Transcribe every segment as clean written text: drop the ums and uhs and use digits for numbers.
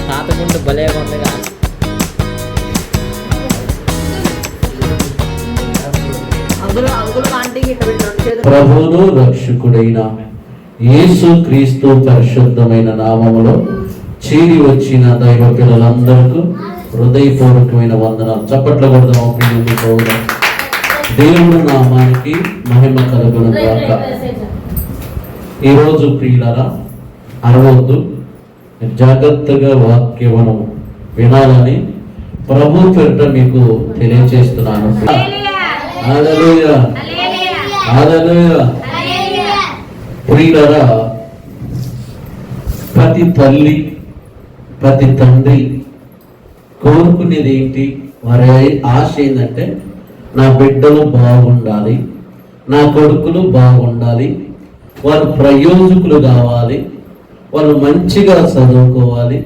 తాతకుంటూ భలే ఉందిగా. ప్రభువును రక్షకుడైన యేసు క్రీస్తు పరిశుద్ధమైన నామములో చేరి వచ్చిన దైవ పిల్లలందరికీ హృదయపూర్వకమైన వందనాలు. చప్పట్లు కొడదాం. దేవుడు నామానికి మహిమ కలుగును గాక. ఈరోజు ప్రియులారా, అరవద్దు, జాగ్రత్తగా వాక్యమును వినాలని ప్రభు పేరిట మీకు తెలియజేస్తున్నాను. హల్లెలూయా, హల్లెలూయా. ప్రియులారా, ప్రతి తల్లి ప్రతి తండ్రి కోరుకునేది ఏంటి? వారి ఆశ ఏంటంటే నా బిడ్డలు బాగుండాలి, నా కొడుకులు బాగుండాలి, వారు ప్రయోజకులు కావాలి, వాళ్ళు మంచిగా చదువుకోవాలి,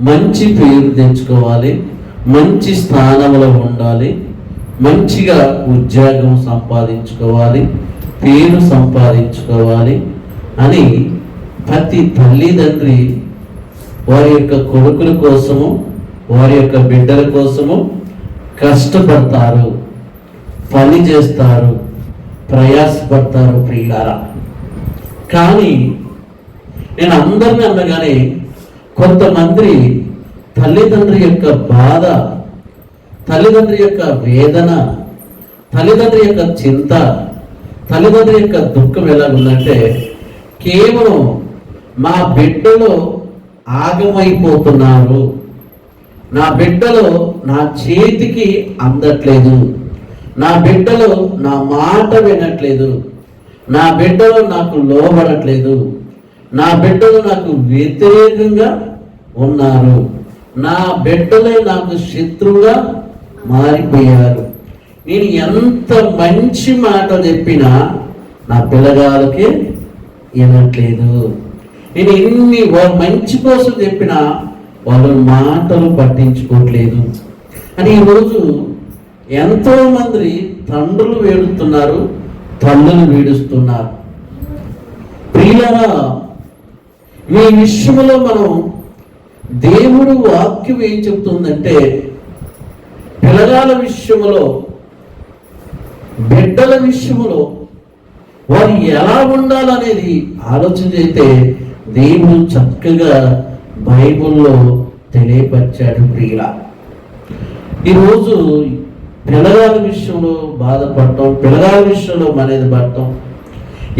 మంచి పేరు తెచ్చుకోవాలి, మంచి స్థానంలో ఉండాలి, మంచిగా ఉద్యోగం సంపాదించుకోవాలి, పేరు సంపాదించుకోవాలి అని ప్రతి తల్లిదండ్రి వారి యొక్క కొడుకుల కోసము, వారి యొక్క బిడ్డల కోసము కష్టపడతారు, పని చేస్తారు, ప్రయాసపడతారు ప్రియులారా. కానీ నేను అందరిని అనగానే కొంతమంది తల్లిదండ్రి యొక్క బాధ, తల్లిదండ్రి యొక్క వేదన, తల్లిదండ్రి యొక్క చింత, తల్లిదండ్రి యొక్క దుఃఖం ఎలా ఉందంటే, కేవలం మా బిడ్డలో ఆగమైపోతున్నారు, నా బిడ్డలో నా చేతికి అందట్లేదు, నా బిడ్డలో నా మాట వినట్లేదు, నా బిడ్డలో నాకు లోబడట్లేదు, నా బిడ్డలు నాకు వ్యతిరేకంగా ఉన్నారు, నా బిడ్డలే నాకు శత్రువుగా మారిపోయారు. నేను ఎంత మంచి మాట చెప్పినా నా పిల్లగాలకే వినట్లేదు. నేను ఎన్ని మంచి కోసం చెప్పినా వాళ్ళ మాటలు పట్టించుకోవట్లేదు అని ఈరోజు ఎంతో మంది తండ్రులు వేడుతున్నారు, తల్లులు వేడుస్తున్నారు. ప్రియులారా, ఈ విషయంలో మనం దేవుడు వాక్యం ఏం చెప్తుందంటే, పిల్లగాల విషయంలో, బిడ్డల విషయంలో వారు ఎలా ఉండాలనేది ఆలోచన చేస్తే దేవుడు చక్కగా బైబిల్లో తెలియపరిచాడు. ప్రియుల, ఈరోజు పిల్లగాల విషయంలో బాధపడటం, పిల్లగాల విషయంలో మనది పడటం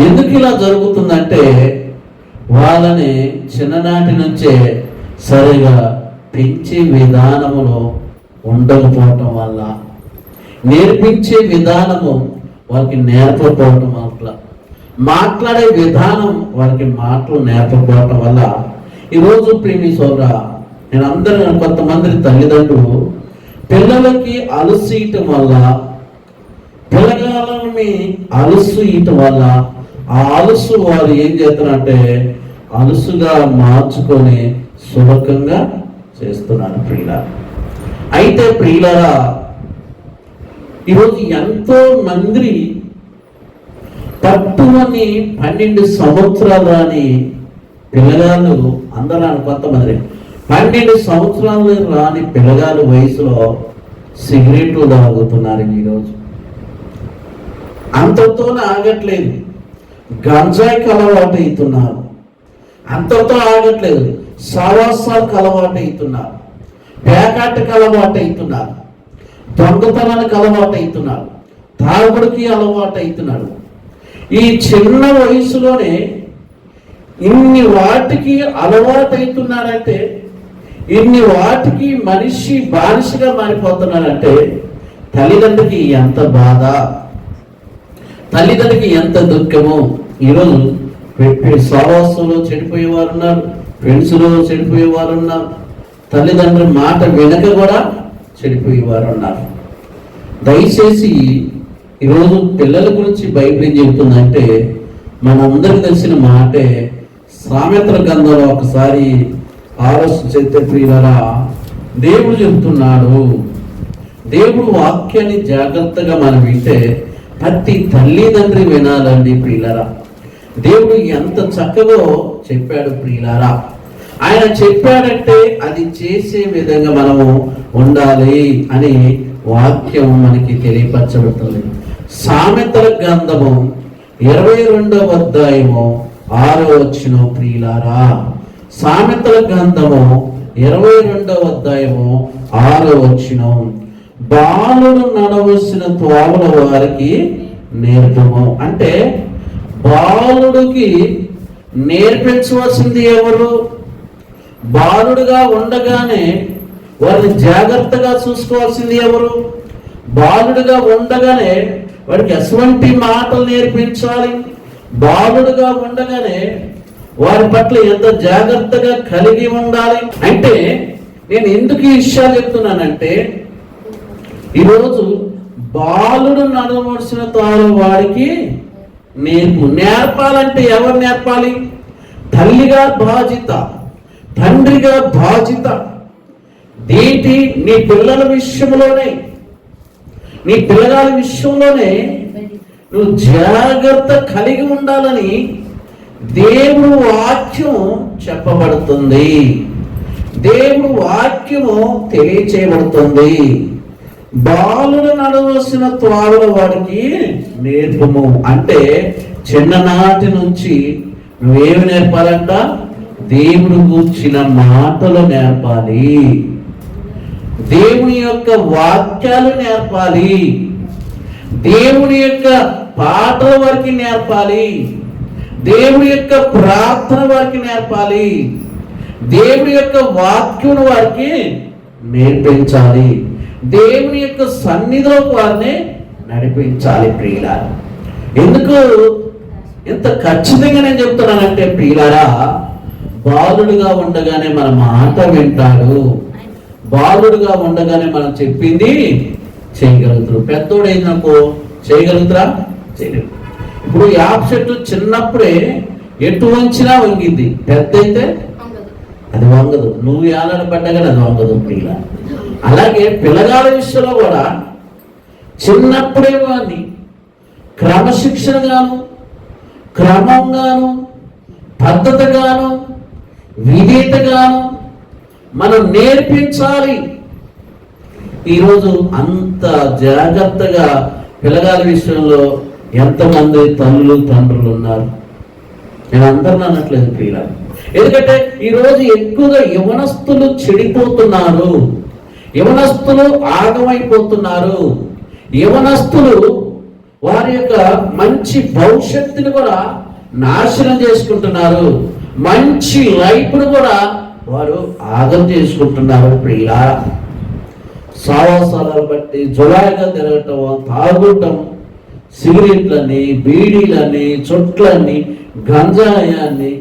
ఎందుకు ఇలా జరుగుతుందంటే, వాళ్ళని చిన్ననాటి నుంచే సరిగా పెంచే విధానములో ఉండకపోవటం వల్ల, నేర్పించే విధానము వాళ్ళకి నేర్పకపోవటం వల్ల, మాట్లాడే విధానం వాళ్ళకి మాటలు నేర్పకపోవటం వల్ల ఈరోజు ప్రేమి సోదర, నేను అందరూ కొంతమంది తల్లిదండ్రులు పిల్లలకి అలుసు ఇయటం వల్ల, పిల్లగాలని అలుసు ఇయటం వల్ల ఆ అలుసు వారు ఏం చేస్తారంటే అలుసుగా మార్చుకొని సులభంగా చేస్తున్నారు ప్రియుల. అయితే ప్రియులరా, ఈరోజు ఎంతో మంది పట్టుమని 12 సంవత్సరాలు రాని పిల్లగాళ్ళు, అందరూ కొంతమంది 12 సంవత్సరాలు రాని పిల్లగాళ్ళ వయసులో సిగరెట్లు తాగుతున్నారు. ఈరోజు అంతతోనే ఆగట్లేదు, గంజాయికి అలవాటు అవుతున్నారు, అంతతో ఆగట్లేదు, సావాసాలకు అలవాటు అవుతున్నారు, పేకాటకు అలవాటు అవుతున్నారు, దొంగతనానికి అలవాటు అవుతున్నారు, తాగుడికి అలవాటు అవుతున్నాడు. ఈ చిన్న వయసులోనే ఇన్ని వాటికి అలవాటు అవుతున్నాడంటే, ఇన్ని వాటికి మనిషి బానిసగా మారిపోతున్నాడంటే తల్లిదండ్రికి ఎంత బాధ, తల్లిదండ్రికి ఎంత దుఃఖము. ఈరోజు సహవాసంలో చెడిపోయేవారు ఉన్నారు, ఫ్రెండ్స్లో చెడిపోయేవారు ఉన్నారు, తల్లిదండ్రుల మాట వెనక కూడా చెడిపోయేవారు ఉన్నారు. దయచేసి ఈరోజు పిల్లల గురించి బైబిల్ ఏం చెబుతుందంటే, మనందరికి తెలిసిన మాటే సామెతల గ్రంథంలో ఒకసారి ఆలోచన చేస్తే ప్రియులారా, దేవుడు చెప్తున్నాడు. దేవుడు వాక్యాన్ని జాగ్రత్తగా మనం వింటే ప్రతి తల్లిదండ్రి వినాలండి ప్రియులారా. దేవుడు ఎంత చక్కగా చెప్పాడు ప్రియులారా. ఆయన చెప్పాడంటే అది చేసే విధంగా మనము ఉండాలి అని వాక్యం మనకి తెలియపరచబడుతుంది. సామెతల గ్రంథము 22వ అధ్యాయము 6వ వచనం ప్రియులారా. సామెతల గ్రంథము 22వ అధ్యాయము 6వ వచనం, బాలుడు నడవలసిన త్రోవల వారికి నేర్పము. అంటే బాలుడికి నేర్పించవలసింది ఎవరు? బాలుడుగా ఉండగానే వారిని జాగ్రత్తగా చూసుకోవాల్సింది ఎవరు? బాలుడుగా ఉండగానే వాడికి ఎటువంటి మాటలు నేర్పించాలి? బాలుడుగా ఉండగానే వారి పట్ల ఎంత జాగ్రత్తగా కలిగి ఉండాలి? అంటే నేను ఎందుకు ఈ విషయాలు చెప్తున్నానంటే, ఈరోజు బాలుడు నడవలసిన తాను వాడికి నేర్పాలంటే ఎవరు నేర్పాలి? తల్లిగా బాధ్యత, తండ్రిగా బాధ్యత. దేటి నీ పిల్లల విషయంలోనే, నీ పిల్లల విషయంలోనే నువ్వు జాగ్రత్త కలిగి ఉండాలని దేవుడు వాక్యం చెప్పబడుతుంది. దేవుడు వాక్యము తెలియచేయబడుతుంది. బాలుడు నడవలసిన త్రోవల వాడికి నేర్పము అంటే చిన్ననాటి నుంచి నువ్వేమి నేర్పాలంట? దేవుడు కూర్చిన మాటలు నేర్పాలి, దేవుని యొక్క వాక్యాలు నేర్పాలి, దేవుని యొక్క పాటల వారికి నేర్పాలి, దేవుని యొక్క ప్రార్థన వారికి నేర్పాలి, దేవుని యొక్క వాక్యం వారికి నేర్పించాలి, దేవుని యొక్క సన్నిధిలో వారిని నడిపించాలి. ప్రియులారా, ఎందుకు ఎంత ఖచ్చితంగా నేను చెప్తున్నానంటే ప్రియులారా, బాలుడుగా ఉండగానే మన మాట వింటాడు, బాలుడుగా ఉండగానే మనం చెప్పింది చేయగలుగుతారు. పెద్దోడు ఏందనుకో చేయగలుగుతారా? చేయలేదు. ఇప్పుడు యాప్ చెట్టు చిన్నప్పుడే ఎటు వంచినా వంగిద్ది, పెద్ద అయితే అది వంగదు. నువ్వు ఏలాడ పడ్డా అది వంగదు ప్రియుల. అలాగే పిల్లగాల విషయంలో కూడా చిన్నప్పుడే వాడిని క్రమశిక్షణగాను, క్రమంగాను, పద్ధతిగాను, విధేయతగాను మనం నేర్పించాలి. ఈరోజు అంత జాగ్రత్తగా పిల్లగాల విషయంలో ఎంతమంది తల్లులు తండ్రులు ఉన్నారు? నేను అందరిని అనట్లేదు ప్రియుల. ఎందుకంటే ఈరోజు ఎక్కువగా యవనస్తులు చెడిపోతున్నారు, యవనస్తులు ఆగమైపోతున్నారు, యవనస్తులు వారి యొక్క మంచి భవిష్యత్తుని కూడా నాశనం చేసుకుంటున్నారు, మంచి లైఫ్ను కూడా వారు ఆగం చేసుకుంటున్నారు. ప్రియుల, సావాసాలను బట్టి జులాయిగా తిరగటం, తాగటం, సిగరెట్లని, బీడీలని, చుట్లని, గంజాయాన్ని,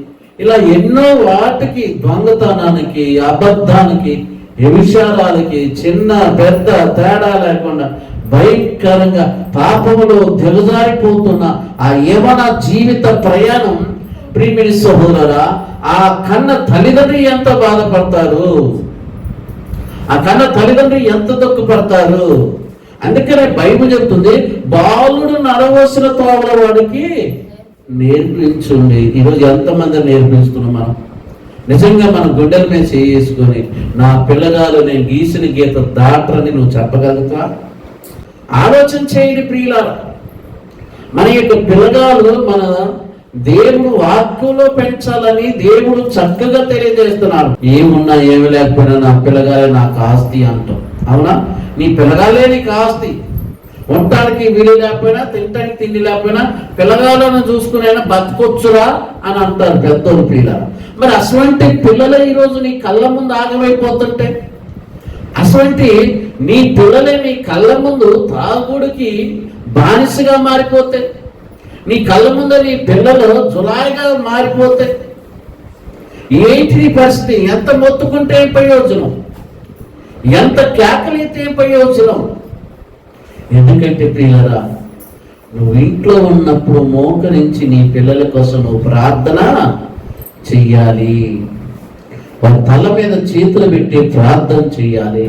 ఇలా ఎన్నో వాటికి, దొంగతనానికి, అబద్ధానికి, వ్యభిచారాలకి చిన్న పెద్ద తేడా లేకుండా భయంకరంగా పాపములో దిగజారిపోతున్న ఆ యవన జీవిత ప్రయాణం ప్రియమైన సహోదరా, ఆ కన్న తల్లిదండ్రి ఎంత బాధపడతారు, ఆ కన్న తల్లిదండ్రి ఎంత దుఃఖపడతారు. అందుకనే బైబిల్ చెప్తుంది, బాలుడు నడవలసిన త్రోవల వాడికి నేర్పించుండి. ఈరోజు ఎంతమంది నేర్పిస్తున్నాం మనం? నిజంగా మనం గుండెల మీద చేసుకొని నా పిల్లగాలు నేను గీసిన గీత దాటరని నువ్వు చెప్పగలుగుతా? ఆలోచన చేయండి ప్రియులారా. మన యొక్క పిల్లగాలు మన దేవుడు వాక్యంలో పెంచాలని దేవుడు చక్కగా తెలియజేస్తున్నాడు. ఏమున్నా ఏమి లేకపోయినా నా పిల్లగాలే నాకు ఆస్తి అంటాం. అవునా? నీ పిల్లగాలే నీకు ఆస్తి. ఉండటానికి వీలు లేకపోయినా, తినటానికి తిండి లేకపోయినా పిల్లగాలను చూసుకునైనా బతకొచ్చురా అని అంటారు పెద్దోళ్ళు పిల్లలు. మరి అటువంటి పిల్లలే ఈరోజు నీ కళ్ళ ముందు ఆగమైపోతుంటే, అటువంటి నీ పిల్లలే నీ కళ్ళ ముందు తాగుడికి బానిసగా మారిపోతే, నీ కళ్ళ ముందు నీ పిల్లలు జులాయిగా మారిపోతే ఏంటి నీ పరిస్థితి? ఎంత మొత్తుకుంటే ఏం ప్రయోజనం? ఎంత కేకలైతే ఏం ప్రయోజనం? ఎందుకంటే ప్రియులరా, నువ్వు ఇంట్లో ఉన్నప్పుడు మోకరించి నీ పిల్లల కోసం నువ్వు ప్రార్థన చెయ్యాలి. వాళ్ళ తల మీద చేతులు పెట్టి ప్రార్థన చేయాలి.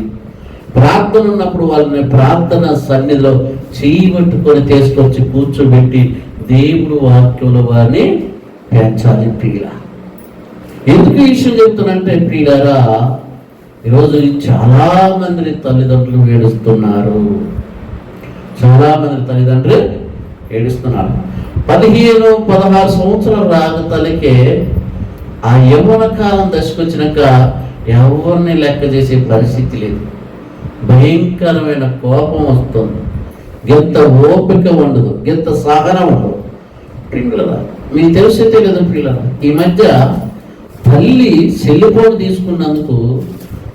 ప్రార్థన ఉన్నప్పుడు వాళ్ళని ప్రార్థన సన్నిధిలో చేయబట్టుకొని తీసుకొచ్చి కూర్చోబెట్టి దేవుడు వాక్యంలో వారిని పెంచాలి. ప్రియుల, ఎందుకు ఈ విషయం చెప్తున్నంటే ప్రియులారా, ఈరోజు చాలా మంది తల్లిదండ్రులు ఏడుస్తున్నారు. చాలా మంది తల్లిదండ్రులు ఏడుస్తున్నారు. 15-16 సంవత్సరాల రాగతలకే ఆ యవ్వన కాలం దశకొచ్చినాక ఎవరిని లెక్క చేసే పరిస్థితి లేదు. భయంకరమైన కోపం వస్తుంది. ఎంత ఓపిక ఉండదు, ఎంత సహనం ఉండదు. ప్రియులరా, మీకు తెలిసైతే కదా ప్రియులరా, ఈ మధ్య తల్లి సెల్ ఫోన్ తీసుకున్నందుకు,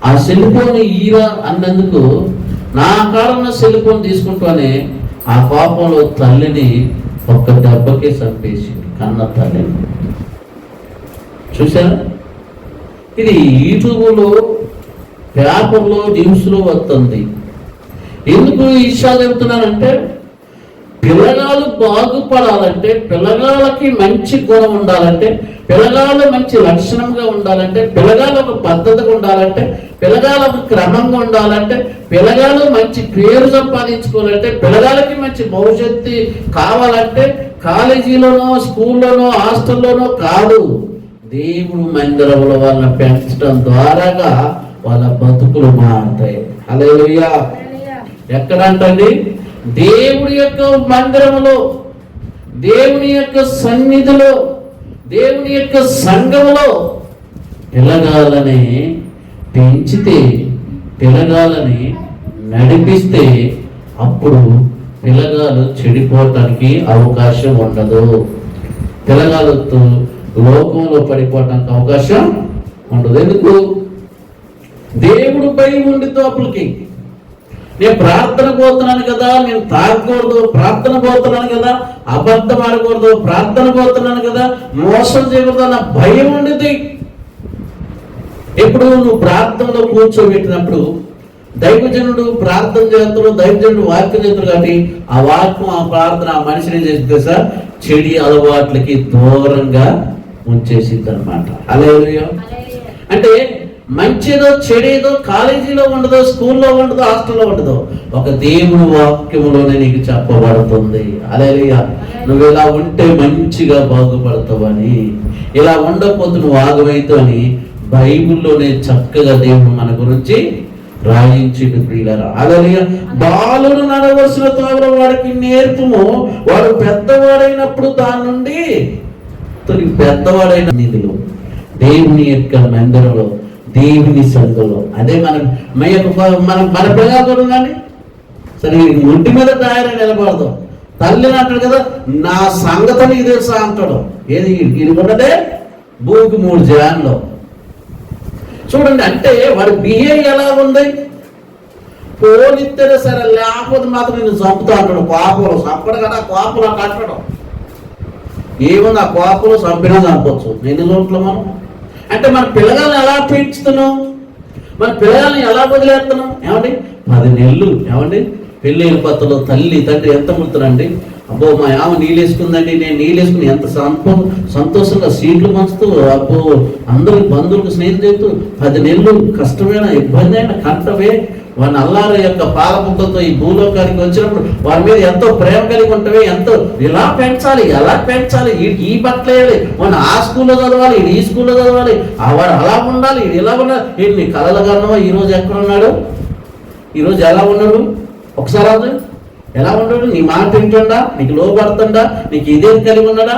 ఆ సెల్ ఫోన్ ఈరా అన్నందుకు, నా కాలంలో సెల్ ఫోన్ తీసుకుంటూనే ఆ కోపంలో తల్లిని ఒక్క దెబ్బకే చంపేసి కన్న తల్లిని. చూసారా? ఇది యూట్యూబ్లో, పేపర్లో, న్యూస్లో వస్తుంది. ఎందుకు ఈ విషయాలు చెబుతున్నానంటే, పిల్లగాళ్ళు బాగుపడాలంటే, పిల్లగాళ్ళకి మంచి గుణం ఉండాలంటే, పిల్లగాళ్ళు మంచి లక్షణంగా ఉండాలంటే, పిల్లగాళ్ళు ఒక పద్ధతిగా ఉండాలంటే, పిల్లగాళ్ళు ఒక క్రమంగా ఉండాలంటే, పిల్లగాళ్ళు మంచి పేరు సంపాదించుకోవాలంటే, పిల్లగాళ్ళకి మంచి భవిష్యత్తు కావాలంటే కాలేజీలోనో, స్కూల్లోనో, హాస్టల్లోనో కాదు, దేవుడు మందిరంలో వాళ్ళని పెంచడం ద్వారాగా వాళ్ళ బతుకులు మారుతాయి. హల్లెలూయా. ఎక్కడంటండి? దేవుడి యొక్క మందిరములో, దేవుని యొక్క సన్నిధిలో, దేవుని యొక్క సంఘములో పిల్లగాలని పెంచితే, పిల్లగాలని నడిపిస్తే అప్పుడు పిల్లగాలు చెడిపోవటానికి అవకాశం ఉండదు. పిల్లగాలతో లోకంలో పడిపోవటానికి అవకాశం ఉండదు. ఎందుకు? దేవుడు భయం ఉండి తోపులకి, నేను ప్రార్థన పోతున్నాను కదా, నేను తాగకూడదు, ప్రార్థన పోతున్నాను కదా, అబద్ధం ఆడకూడదు, ప్రార్థన పోతున్నాను కదా, మోసం చేయకూడదు అన్న భయం ఉండేది. ఎప్పుడు నువ్వు ప్రార్థనలో కూర్చోబెట్టినప్పుడు దైవజనుడు ప్రార్థన చేస్తాడు, దైవజనుడు వాక్యం చేస్తాడు కాబట్టి ఆ వాక్యం, ఆ ప్రార్థన ఆ మనిషిని చేస్తే సార్ చెడి అలవాట్లకి దూరంగా ఉంచేసిద్ది అనమాట. హల్లెలూయా. అంటే మంచిదో చెడేదో కాలేజీలో ఉండదో, స్కూల్లో ఉండదో, హాస్టల్లో ఉండదో, ఒక దేవుని వాక్యములోనే నీకు చెప్పబడుతుంది. హల్లెలూయా. నువ్వు ఇలా ఉంటే మంచిగా బాగుపడతావని, ఇలా ఉండకపోతే నువ్వు ఆగమైతావు అని బైబిల్లోనే చక్కగా దేవుడు మన గురించి రాయించిండు. ప్రియులారా, హల్లెలూయా. బాలుడు నడవలసిన త్రోవలో వాడికి నేర్పుము, వాడు పెద్దవాడైనప్పుడు దాని నుండి పెద్దవాడైన నిధులు దేవుని యొక్క మందిరంలో, దేవుని సంఘంలో. అదే మనం మన పిల్లలు ఉండండి సరే, ఒంటి మీద తయారై నిలబడదు. తల్లిని అంటాడు కదా, నా సంగతి నీకు తెలుసా అంటాడు. ఏది ఇది ఉన్నదే భూమికి 3 జాన్లో. చూడండి, అంటే వాడి బిహేవియర్ ఎలా ఉంది. పోలిస్తేనే సరే, లేకపోతే మాత్రం నేను చంపుతా అంటాడు. కోపంలో చంపడు కదా, కోపంలో కట్టడం ఏముంది, ఆ కోపంలో చంపినా చంపవచ్చు. ఎన్ని చోట్ల మనం అంటే మన పిల్లగాలను ఎలా పెంచుతున్నాం, మన పిల్లగాలను ఎలా వదిలేస్తున్నాం. ఏమండి 10 నెలలు ఏమండి పెళ్ళైన కొత్తలో తల్లి తండ్రి ఎంత ముడుతున్నారండి. అబ్బో మా ఆమె నీళ్ళు వేసుకుందండి, నేను నీళ్ళు వేసుకుని ఎంత సంతోషంగా సీట్లు పంచుతూ, అబ్బో అందరూ బంధువులకు స్నేహితులు చేస్తూ 10 నెలలు కష్టమైన ఇబ్బంది అయిన కంటవే వాని అల్లారి యొక్క పాలముఖంతో ఈ భూలోకానికి వచ్చినప్పుడు వారి మీద ఎంతో ప్రేమ కలిగి ఉంటవే, ఎంతో ఇలా పెంచాలి, ఎలా పెంచాలి, ఈ బట్టలు వేయాలి, వాడిని ఆ స్కూల్లో చదవాలి, ఈ స్కూల్లో చదవాలి, వాడు అలా ఉండాలి, ఇది ఇలా ఉండాలి. ఏంటి నీ కలలు కన్నావా? ఈరోజు ఎక్కడ ఉన్నాడు, ఈరోజు ఎలా ఉన్నాడు, ఒకసారి అది ఎలా ఉన్నాడు? నీ మాట వింటుండా, నీకు లోపడుతుండా, నీకు ఇదేం కలిగి ఉన్నాడా?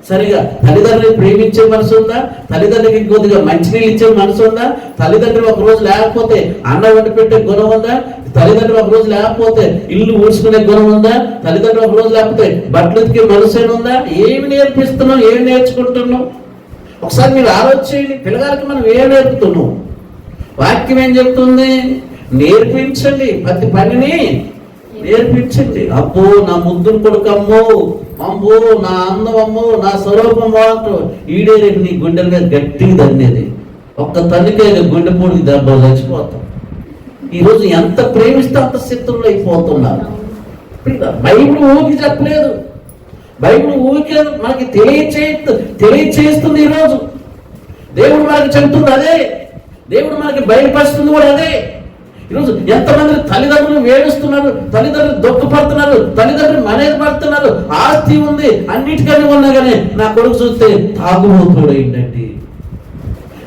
సరిగా తల్లిదండ్రులు ప్రేమించే మనసు ఉందా? తల్లిదండ్రులకి కొద్దిగా మంచినీళ్ళు ఇచ్చే మనసు ఉందా? తల్లిదండ్రులు ఒక రోజు లేకపోతే అన్నం వండి పెట్టే గుణం ఉందా? తల్లిదండ్రులు ఒక రోజు లేకపోతే ఇల్లు ఊడ్చుకునే గుణం ఉందా? తల్లిదండ్రులు ఒక రోజు లేకపోతే బట్టలు ఉతికే మనసు ఉందా? ఏమి నేర్పిస్తున్నాం, ఏమి నేర్చుకుంటున్నాం? ఒకసారి మీరు ఆలోచించండి. పిల్లగారికి మనం ఏం నేర్పుతున్నాం? వాక్యం ఏం చెప్తుంది? నేర్పించండి, ప్రతి పనిని నేర్పించండి. అబ్బో నా ముద్దులు కొడుకమ్మో, అమ్మో నా అందమమ్మో, నా స్వరూపం అంటూ ఈడే రేపు నీ గుండెల మీద గట్టిగా తన్నేది. ఒక్క తల్లికే గుండె పూడికి దెబ్బ చచ్చిపోతాం. ఈరోజు ఎంత ప్రేమిస్తే అంత శత్రువులు అయిపోతున్నారు. బైబిల్ ఊరికి చెప్పలేదు, బైబిల్ ఊరికే మనకి తెలియచేస్తుంది. ఈరోజు దేవుడు మనకి చెప్తుంది అదే. దేవుడు మనకి బయలుపరుస్తుంది కూడా అదే. ఈరోజు ఎంతమంది తల్లిదండ్రులు వేడుస్తున్నారు, తల్లిదండ్రులు దుఃఖపడుతున్నారు, తల్లిదండ్రులు మనేది పడుతున్నారు, ఆస్తి ఉంది, అన్నిటికన్నా ఉన్నా కానీ నా కొడుకు చూస్తే తాగుబోతుడైందండి.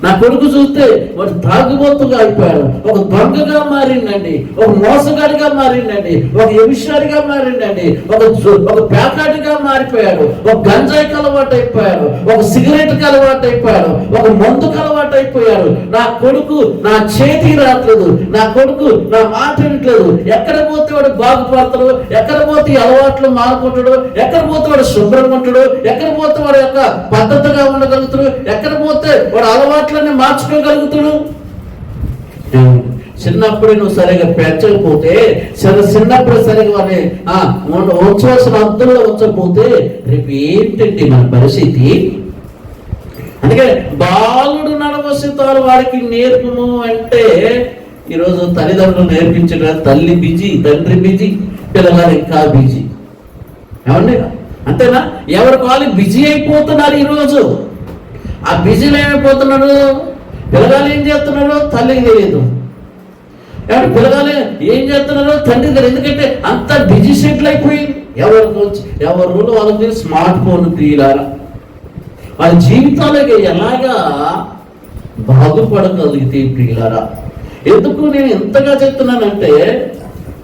నా కొడుకు చూస్తే వాడు తాగుబోతుగా అయిపోయాడు, ఒక దొంగగా మారిండండి, ఒక మోసగాడిగా మారిండండి, ఒక వ్యభిచారిగా మారిండండి, ఒక పేకాటిగా మారిపోయాడు, ఒక గంజాయికి అలవాటు అయిపోయాడు, ఒక సిగరెట్కి అలవాటు అయిపోయాడు, ఒక మందుకు అలవాటు అయిపోయాడు. నా కొడుకు నా చేతికి రావట్లేదు, నా కొడుకు నా మాట వినట్లేదు. ఎక్కడ పోతే వాడు బాగుపడతాడు, ఎక్కడ పోతే అలవాట్లు మారుకుంటాడు, ఎక్కడ పోతే వాడు శుభ్రంగా ఉంటాడు, ఎక్కడ పోతే వాడు యొక్క పద్ధతిగా ఉండగలుగుతాడు, ఎక్కడ పోతే వాడు అలవాట్లన్నీ మార్చుకోగలుగుతాడు. చిన్నప్పుడే నువ్వు సరిగా పెంచకపోతే, చిన్నప్పుడు సరిగా ఉంచవలసిన అర్థంలో ఉంచకపోతే రేపు ఏంటండి మన పరిస్థితి? అందుకే బాలుడు నడవసితాలు వారికి నేర్పును అంటే ఈరోజు తల్లిదండ్రులు నేర్పించడం, తల్లి బిజీ, తండ్రి బిజీ, పిల్లలు ఇంకా బిజీ. ఏమండి అంతేనా? ఎవరికి వాళ్ళు బిజీ అయిపోతున్నారు ఈరోజు. ఆ బిజీలో ఏమైపోతున్నాడు? పిల్లగాలు ఏం చేస్తున్నారో తల్లికి తెలియదు, ఎవరు పిల్లగాలు ఏం చేస్తున్నారో తండ్రికి తెలియదు. ఎందుకంటే అంత బిజీ షెడ్యూల్ అయిపోయింది. ఎవరు వాళ్ళకి స్మార్ట్ ఫోన్ తీయాల వాళ్ళ జీవితాలకి ఎలాగా బాగుపడగలిగితే ప్రియులారా. ఎందుకు నేను ఎంతగా చెప్తున్నానంటే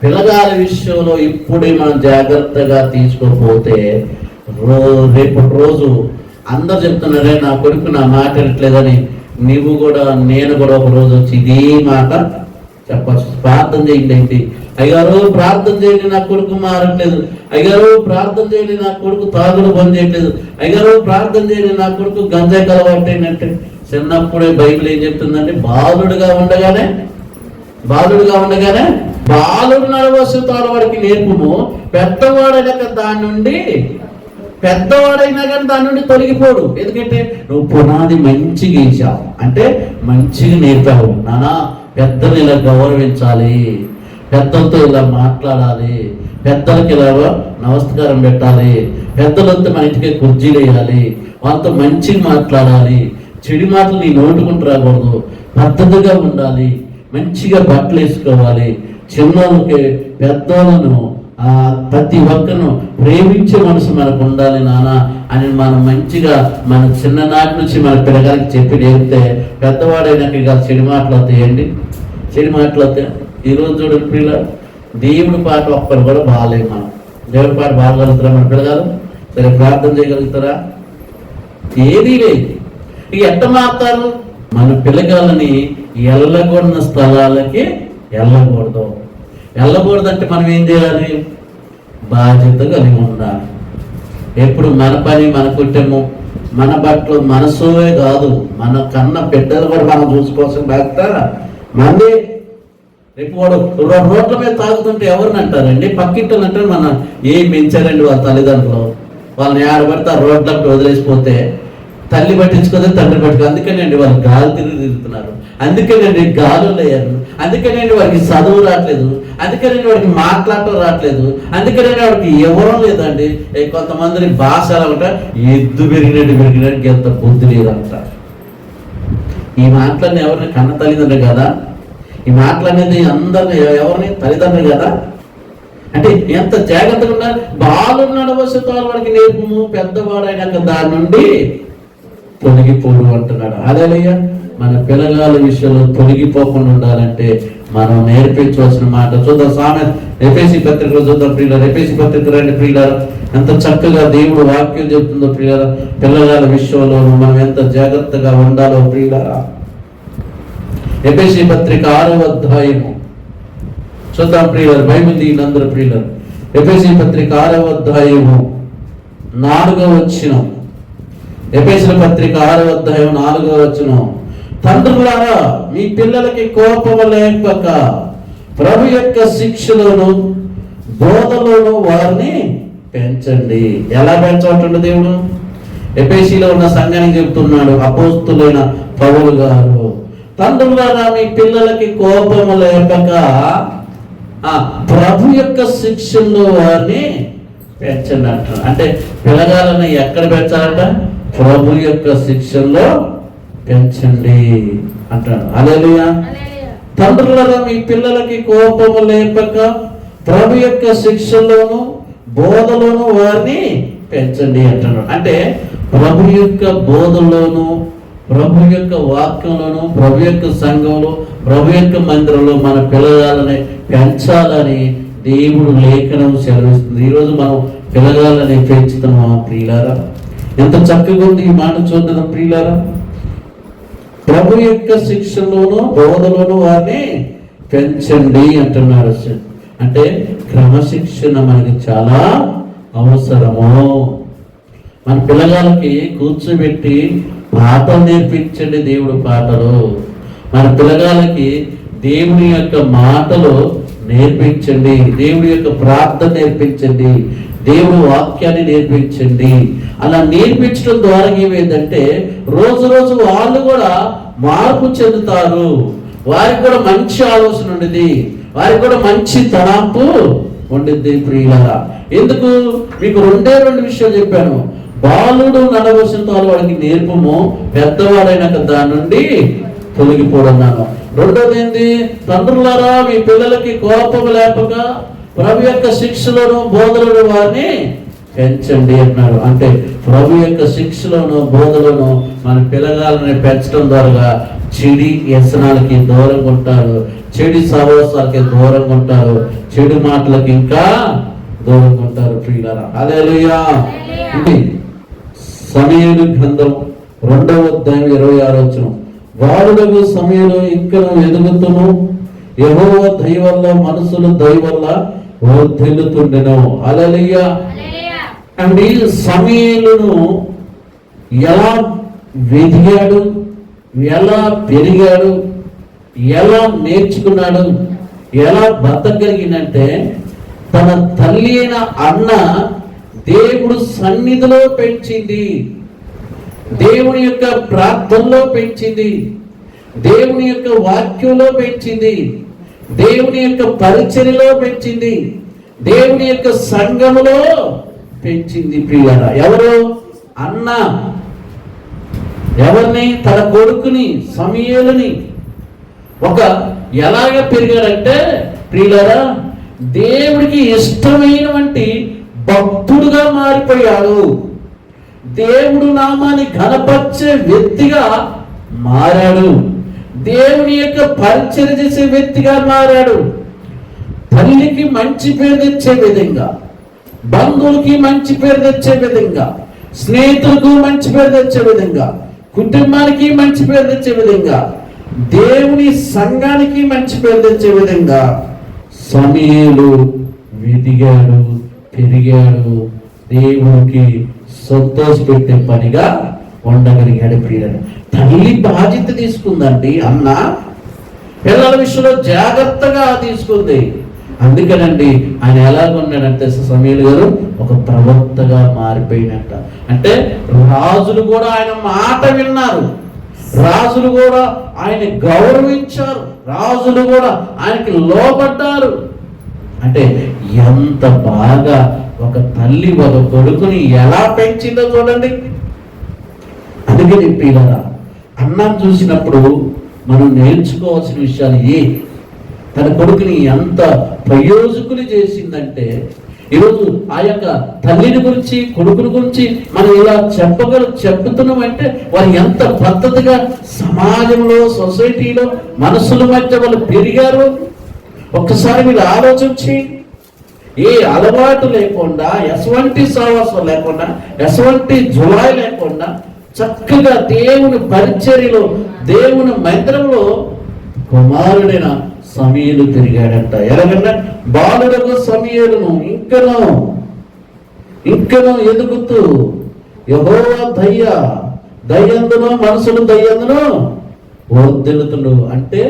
పిల్లగాల విషయంలో ఇప్పుడే మనం జాగ్రత్తగా తీసుకోకపోతే రేపటి రోజు అందరు చెప్తున్నారే నా కొడుకు నా మాట వినట్లేదని, నువ్వు కూడా నేను కూడా ఒక రోజు వచ్చి ఇదే మాట చెప్పచ్చు. ప్రార్థన చేయండి ఏంటి అయ్యారు, ప్రార్థన చేయండి నా కొడుకు మారట్లేదు, అయ్యారు ప్రార్థన చేయండి నా కొడుకు తాగుడు బంద్ చేయట్లేదు, అయ్యారు ప్రార్థన చేయండి నా కొడుకు గంజాయి కలవాటేనంటే. చిన్నప్పుడే బైబిల్ ఏం చెప్తుందంటే బాలుడుగా ఉండగానే బాలుడు నడవసితాడు వాడికి నేర్పుము, పెద్దవాడైనాక దాని నుండి తొలగిపోడు. ఎందుకంటే నువ్వు పునాది మంచిగా వేసావు అంటే మంచిగా నేర్పావు. నానా పెద్దలు ఇలా గౌరవించాలి, పెద్దలతో ఇలా మాట్లాడాలి, పెద్దలకి ఇలా నమస్కారం పెట్టాలి, పెద్దలతో మన ఇంటికి కుర్చీలు వేయాలి, వాళ్ళతో మంచిగా మాట్లాడాలి, చెడు మాటలు నీ నోటుకుంటూ రాకూడదు, పద్ధతిగా ఉండాలి, మంచిగా బట్టలు వేసుకోవాలి, చిన్నోళ్ళకి పెద్దోళ్ళను ప్రతి ఒక్కరిను ప్రేమించే మనసు మనకు ఉండాలి నాన్న అని మనం మంచిగా మన చిన్ననాటి నుంచి మన పిల్లగారికి చెప్పి నేర్పితే పెద్దవాడైనాక ఇక చెడు మాటలు అవుతాయండి. చెడు మాటలు అవుతాయి. ఈరోజు చూడండి పిల్లలు, దేవుడి పాట ఒక్కరు కూడా బాగాలేదు. మనం దేవుడి పాట బాగలుగుతారా మన పిల్లగారు? సరే ప్రార్థన చేయగలుగుతారా? ఏదీ లేదు. ఇక ఎట్ట మారుతారు? మన పిల్లగాలని వెళ్ళకూడని స్థలాలకి వెళ్ళకూడదంటే మనం ఏం చేయాలి? బాధ్యత కలిగి ఉండాలి. ఎప్పుడు మన పని, మన కుటుంబం, మన బట్టలు, మనసే కాదు మన కన్న బిడ్డలు కూడా మనం చూసుకోవాల్సిన బాధ్యత మంది. రేపు వాడు రోడ్ల మీద తాగుతుంటే ఎవరిని అంటారండి? పక్కింటని అంటారు. మన ఏం పెంచారండి వాళ్ళ తల్లిదండ్రులు, వాళ్ళని ఆడబడితే రోడ్లకు వదిలేసిపోతే తల్లి పట్టించుకోదే, తండ్రి పట్టుకో. అందుకేనండి వాళ్ళు గాలి తిరుగుతున్నారు, అందుకేనండి గాలు లేరు, అందుకేనండి వాడికి చదువు రావట్లేదు, అందుకేనండి వాడికి మాట్లాడటం రావట్లేదు, అందుకేనండి వాడికి ఎవరూ లేదండి. కొంతమందిని భాష ఎలా ఉంటా, ఎద్దు పెరిగినట్టు ఎంత బుద్ధి లేదంట. ఈ మాటలన్నీ ఎవరిని కన్న తల్లిదండ్రులు కదా, ఈ మాటలనేది అందరిని ఎవరిని తల్లిదండ్రులు కదా. అంటే ఎంత జాగ్రత్తగా ఉండాలి. బాలుడు నడవసితాలు వాడికి నేర్పుము, పెద్దవాడైనాక దాని నుండి తొలగిపోడు అంటున్నాడు. హల్లెలూయా. మన పిల్లగాల విషయంలో తొలగిపోకుండా ఉండాలంటే మనం నేర్పించవలసిన మాట చూద్దాం. సామెత ఎఫెసీ పత్రికలో చూద్దాం ప్రియులారా. ఎఫెసీ పత్రిక రండి ప్రియులారా. ఎంత చక్కగా దేవుడు వాక్యం చెప్తుందో ప్రియులారా. పిల్లగాల విషయంలో మనం ఎంత జాగ్రత్తగా ఉండాలో ప్రియులారా. ఎఫెసీ పత్రిక 6వ అధ్యాయము చూద్దాం ప్రియులారా. బైబిల్ తీయండి అందరూ ప్రియులారా. ఎఫెసీ పత్రిక 6వ అధ్యాయము 4వ వచనం. ఎఫెసీయుల పత్రిక 6వ అధ్యాయం 4వ వచనం. తండ్రులారా మీ పిల్లలకి కోపము లేక ప్రభు యొక్క శిక్షలోను బోధలోను వారిని పెంచండి. ఎలా పెంచమంటుండే దేవుడు? ఎఫెసీలో ఉన్న సంఘానికి చెప్తున్నాడు అపోస్తులైన పౌలు గారు. తండ్రులారా మీ పిల్లలకి కోపము లేక ప్రభు యొక్క శిక్షల్లో వారిని పెంచండి అంటారు. అంటే పిల్లగాలని ఎక్కడ పెంచాలంట? ప్రభు యొక్క శిక్షల్లో పెంచండి అంటాడు. హల్లెలూయా. తండ్రులారా మీ పిల్లలకి కోపము లేపక ప్రభు యొక్క శిక్షలోను బోధలోను వారిని పెంచండి అంటున్నాడు. అంటే ప్రభు యొక్క బోధలోను, ప్రభు యొక్క వాక్యంలోను, ప్రభు యొక్క సంఘంలో, ప్రభు యొక్క మందిరంలో మన పిల్లగాలని పెంచాలని దేవుడు లేఖనం సెలవిస్తుంది. ఈరోజు మనం పిల్లగాలని పెంచుతున్నాం ప్రియులారా. ఎంత చక్కగా ఉంది ఈ మాట చూద్దాం ప్రియులారా. ప్రభు యొక్క శిక్షలోను బోధలోను వారిని పెంచండి అంటున్నాడు. అంటే క్రమశిక్షణ మనకి చాలా అవసరము. మన పిల్లగాళ్ళకి కూర్చోబెట్టి పాటలు నేర్పించండి, దేవుడు పాటలు. మన పిల్లగాళ్ళకి దేవుని యొక్క మాటలు నేర్పించండి, దేవుడి యొక్క ప్రార్థన నేర్పించండి, దేవుని వాక్యాన్ని నేర్పించండి. అలా నేర్పించడం ద్వారా ఏమైందంటే రోజు రోజు వాళ్ళు కూడా మార్పు చెందుతారు. వారికి కూడా మంచి ఆలోచన ఉండేది, వారికి కూడా మంచి తలాంపు ఉండిద్ది ప్రియులారా. ఎందుకు మీకు రెండు విషయాలు చెప్పాను. బాలుడు నడవలసిన వాడికి నేర్పము, పెద్దవాడైనాక దాని నుండి తొలగిపోడన్నాను. రెండోది ఏంది? తండ్రులారా మీ పిల్లలకి కోపం లేపక ప్రభు యొక్క శిక్షలోను బోధలను వారిని పెంచండి అన్నాడు. అంటే ప్రభు యొక్క శిక్షలోను బోధలను మన పిల్లగాలని పెంచడం ద్వారా చెడు వ్యసనాలకి దూరంగా ఉంటారు, చెడు సహవాసాలకి దూరంగా ఉంటారు, చెడు మాటలకి ఇంకా దూరంగా ఉంటారు ప్రియులారా. హల్లెలూయా. ఇది సమూయేలు గ్రంథం 2వ అధ్యాయం 26వ వచనం. వాడులకు సమయంలో ఇంకా ఎదుగుతును, యెహోవా దయ వల్ల మనుషులు దయ వల్ల వర్ధిల్లుతుండెను. హల్లెలూయా. అంటే సమూయేలును ఎలా వెదిగాడు, ఎలా పెరిగాడు, ఎలా నేర్చుకున్నాడు, ఎలా బతకగలిగినంటే తన తల్లి అయిన అన్న దేవుడు సన్నిధిలో పెంచింది, దేవుని యొక్క ప్రార్థనలో పెంచింది, దేవుని యొక్క వాక్యంలో పెంచింది, దేవుని యొక్క పరిచర్యలో పెంచింది, దేవుని యొక్క సంఘములో పెంచింది ప్రియులారా. ఎవరు? అన్న. ఎవరిని? తన కొడుకుని సమూయేలుని. ఒక ఎలాగ పెరిగాడంటే ప్రియులారా, దేవుడికి ఇష్టమైనటువంటి భక్తుడుగా మారిపోయాడు. దేవుడు నామాన్ని ఘనపరిచే వ్యక్తిగా మారాడు. దేవుని యొక్క పరిచర్య చేసే వ్యక్తిగా మారాడు. తల్లికి మంచి పేరు తెచ్చే విధంగా, బంధువులకి మంచి పేరు తెచ్చే విధంగా, స్నేహితులకు మంచి పేరు తెచ్చే విధంగా, కుటుంబానికి మంచి పేరు తెచ్చే విధంగా, దేవుని సంఘానికి మంచి పేరు తెచ్చే విధంగా సమూయేలు వెదిగాడు, పెరిగాడు, దేవునికి సంతోషపెట్టే పనిగా ఉండగలిగాడు ప్రియులను. తల్లి బాధ్యత తీసుకుందండి అన్న, పిల్లల విషయంలో జాగ్రత్తగా తీసుకుంది. అందుకనండి ఆయన ఎలాగున్నాడంటే సమూయేలు గారు ఒక ప్రవక్తగా మారిపోయినట్ట. అంటే రాజులు కూడా ఆయన మాట విన్నారు, రాజులు కూడా ఆయన గౌరవించారు, రాజులు కూడా ఆయనకి లోబడ్డారు. అంటే ఎంత బాగా ఒక తల్లి ఒక కొడుకుని ఎలా పెంచిందో చూడండి. అందుకని ప్రియులారా, అన్నం చూసినప్పుడు మనం నేర్చుకోవాల్సిన విషయాలు తన కొడుకుని ఎంత ప్రయోజకులు చేసిందంటే, ఈరోజు ఆ యొక్క తల్లిని గురించి కొడుకుని గురించి మనం ఇలా చెప్తున్నామంటే వారు ఎంత పద్ధతిగా సమాజంలో సొసైటీలో మనసుల మధ్య వాళ్ళు పెరిగారు. ఒక్కసారి మీరు ఆలోచించి, ఏ అలవాటు లేకుండా, ఎటువంటి సహవాసం లేకుండా, ఎటువంటి జులాయి లేకుండా చక్కగా దేవుని పరిచర్యలో, దేవుని మందిరంలో కుమారుడైన సమూయేలు తిరిగాడంట. ఎలాగంటే బాలుడకు సమూయేలును ఇంకను ఎదుగుతూ యెహోవా దయ్యందును మనుషులు దయ్యందును వర్ధిల్లుతుండు. అంటే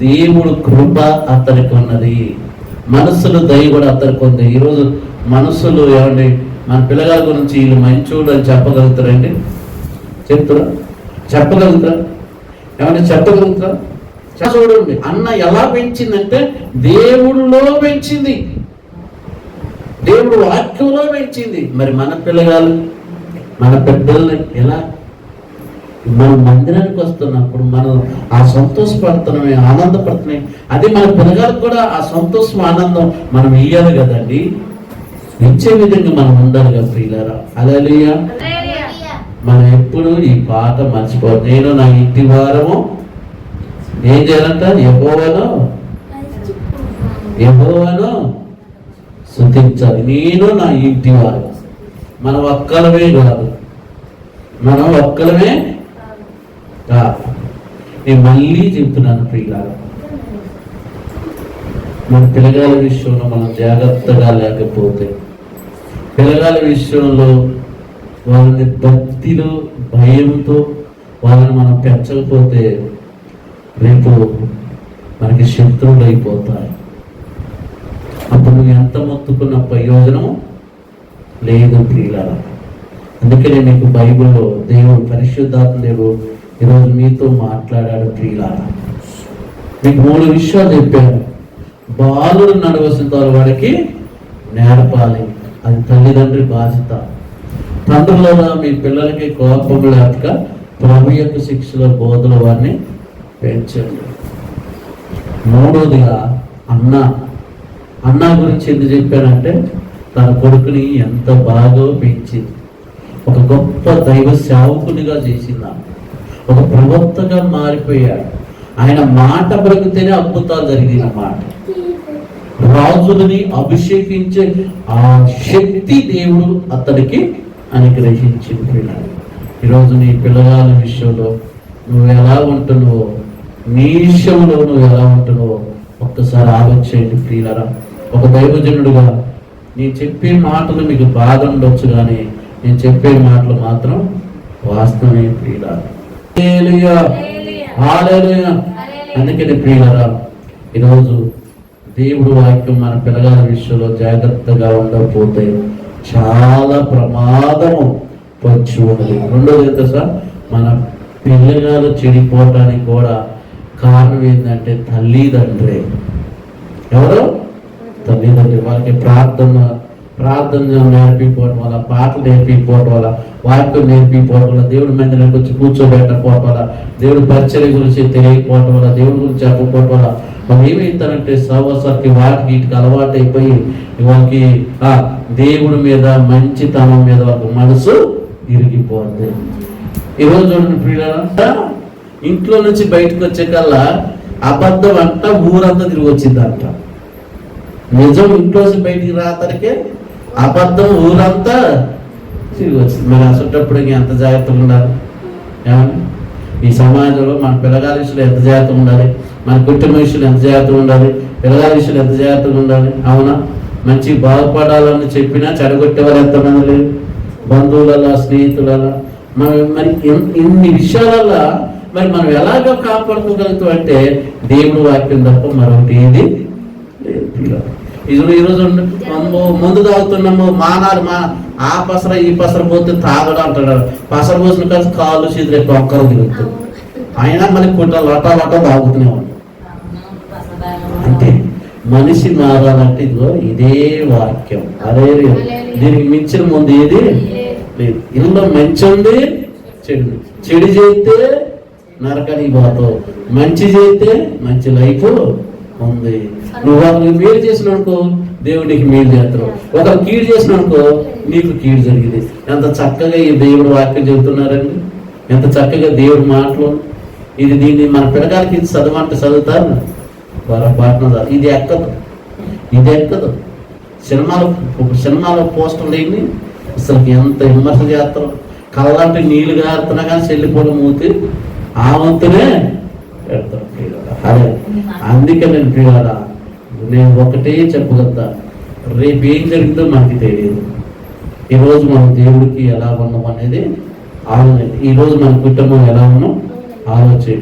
దేవుడు కృప అతనికి ఉన్నది, మనసులు దయ కూడా అతనికి ఉంది. ఈరోజు మనసులు ఏమండి మన పిల్లగాల గురించి వీళ్ళు మంచోడు అని చెప్పగలుగుతారండి? చెప్పగలుగుతారా? ఏమన్నా చెప్పగలుగుతారా? చూడండి, అన్న ఎలా పెంచిందంటే దేవుడిలో పెంచింది, దేవుడు వాక్యంలో పెంచింది. మరి మన పిల్లగాలు, మన పెద్దల్ని ఎలా? మనం మందిరానికి వస్తున్నప్పుడు మనం ఆ సంతోషపడుతున్నామే, ఆనందపడుతున్నాయి. అది మన పిల్లగాలకు కూడా ఆ సంతోషం, ఆనందం మనం ఇయ్యాలి కదండి. ఇచ్చే విధంగా మనం ఉండాలి కదా ప్రియులారా. హల్లెలూయా. మనం ఎప్పుడు ఈ పాట మర్చిపోదు. నేను నా ఇంటి వారము ఏం చేయాలంట? యెహోవాను స్తుతించాలి. నేను నా ఇంటి వారు. మనం ఒక్కలమే కాదు, మనం ఒక్కలమే కాదు. నేను మళ్ళీ చెప్తున్నాను ప్రియులారా, మన పిల్లగాల విషయంలో మనం జాగ్రత్తగా లేకపోతే, పిల్లగాల విషయంలో వాళ్ళని భక్తిలో, భయంతో వాళ్ళని మనం పెంచకపోతే రేపు మనకి శత్రువులు అయిపోతాయి. అప్పుడు నువ్వు ఎంత మొత్తుకున్న ప్రయోజనం లేదు ప్రియులారా. అందుకనే మీకు బైబిల్లో దేవుడు, పరిశుద్ధాత్మ దేవుడు ఈరోజు మీతో మాట్లాడాడు ప్రియులారా. మీకు 3 విషయాలు చెప్పాను. బాలుడు నడవలసిన వాడికి నేర్పాలి, అది తల్లిదండ్రి బాధ్యత. తండ్రులలో మీ పిల్లలకి కోపం లేక ప్రభు యొక్క శిక్షలో బోధల వారిని పెంచండి. 3వదిగా అన్న గురించి ఎందుకు చెప్పానంటే, తన కొడుకుని ఎంత బాగా పెంచింది, ఒక గొప్ప దైవ సేవకునిగా చేసింది, ఒక ప్రవక్తగా మారిపోయాడు. ఆయన మాట పలికితేనే అద్భుతాలు జరిగింది అన్నమాట. రాజులని అభిషేకించే ఆ శక్తి దేవుడు అతడికి అనుగ్రహించింది. ఈరోజు నీ పిల్లగాల విషయంలో నువ్వు ఎలా ఉంటున్నావో, నీ విషయంలో నువ్వు ఎలా ఉంటున్నావో ఒక్కసారి ఆలోచించండి ప్రియులారా. ఒక దైవజనుడుగా నేను చెప్పే మాటలు మీకు బాధ ఉండొచ్చు, కానీ నేను చెప్పే మాటలు మాత్రం వాస్తవమే ప్రియులారా. హల్లెలూయా, హల్లెలూయా. అందుకని ప్రియులారా, ఈరోజు దేవుడు వాక్యం మన పిల్లగాల విషయంలో జాగ్రత్తగా ఉండకపోతే చాలా ప్రమాదము వచ్చి ఉన్నది. రెండోది ఏంటో సార్, మన పిల్లగాలు చెడిపోవటానికి కూడా కారణం ఏంటంటే తల్లిదండ్రి. ఎవరు? తల్లిదండ్రి. వాళ్ళకి ప్రార్థన నేర్పిపోవటం వల్ల, పాటలు నేర్పిపోవటం వల్ల, వాక్యం నేర్పిపోవటం వల్ల, దేవుడి మందిరానికి వచ్చి కూర్చోబెట్టకపోవటం వల్ల, దేవుడి పరిచర్య గురించి తెలియకపోవటం వల్ల, దేవుడి గురించి చెప్పకపోవటం వల్ల వాళ్ళు ఏమవుతారంటే సర్వసరికి వాటికి వీటికి అలవాటు అయిపోయి వాళ్ళకి దేవుడి మీద, మంచితనం మీద వాళ్ళకి మనసు ఇరిగిపోద్ది. ఈరోజు చూడండి ప్రియులారా, ఇంట్లో నుంచి బయటకు వచ్చే కల్లా అబద్ధం అంట ఊరంతా తిరిగి వచ్చిందంట. నిజం ఇంట్లో నుంచి బయటికి రాతరికే అబద్ధం ఊరంతా తిరిగి వచ్చింది. మరి అసటప్పుడు ఎంత జాగ్రత్తగా ఉండాలి ఏమని? ఈ సమాజంలో మన పిల్లగాల విషయంలో ఎంత జాగ్రత్తగా ఉండాలి, మన కుటుంబ విషయంలో ఎంత జాగ్రత్తగా ఉండాలి, పిల్లగాల విషయంలో ఎంత జాగ్రత్తగా ఉండాలి. అవునా? మంచి బాగుపడాలని చెప్పినా చెడగొట్టేవారు ఎంతమంది లేరు, బంధువులలో, స్నేహితులలో. మరి ఇన్ని విషయాలలో మరి మనం ఎలాగ కాపాడుకోగలుగుతాం అంటే దేవుడు వాక్యం తప్ప మరొకటి ఏది లేదు. ఈరోజు మందు తాగుతున్నాము, మానాలు ఆ పసర ఈ పసర పోతే తాగడం అంటాడు. పసర పోసిన కలిసి కాళ్ళు చేతులు ఎక్కువ ఒక్కరు తిరుగుతుంది. అయినా మనకి కొంత లటా తాగుతున్నాం. అంటే మనిషి మారాలంటే ఇదిగో ఇదే వాక్యం. అదే దీనికి మించిన ముందు ఏది లేదు. ఇందులో మంచి ఉంది, చెడు చేస్తే నరకానికి పోతావు, మంచి చేస్తే మంచి లైఫ్ ఉంది. నువ్వు వాళ్ళకి మేలు చేసిననుకో దేవుడికి మేలు చేస్తావు, ఒకరు కీడు చేసిననుకో నీకు కీడు జరిగింది. ఎంత చక్కగా ఈ దేవుడు వాక్యం చెబుతున్నారండి, ఎంత చక్కగా దేవుడి మాటలు. దీన్ని మన పిల్లగాలకి ఇది చదవంటే చదువుతారు, పొరపాటున ఇది ఎక్కదు. సినిమాలో పోస్టర్లు లేని అసలు ఎంత విమర్శ చేస్తారు. కళ్ళంటే నీళ్లు గారుతున్నా కానీ చెల్లిపోవడం మూతి ఆ వంతునే పెడతారు. అదే అందుకే నేను పిల్లరా, నేను ఒకటే చెప్పగలుగుతా, రేపు ఏం జరిగిందో మనకి తెలియదు. ఈరోజు మనం దేవుడికి ఎలా ఉన్నాం అనేది ఆలోచన, ఈరోజు మన కుటుంబం ఎలా ఉన్నాం ఆలోచన.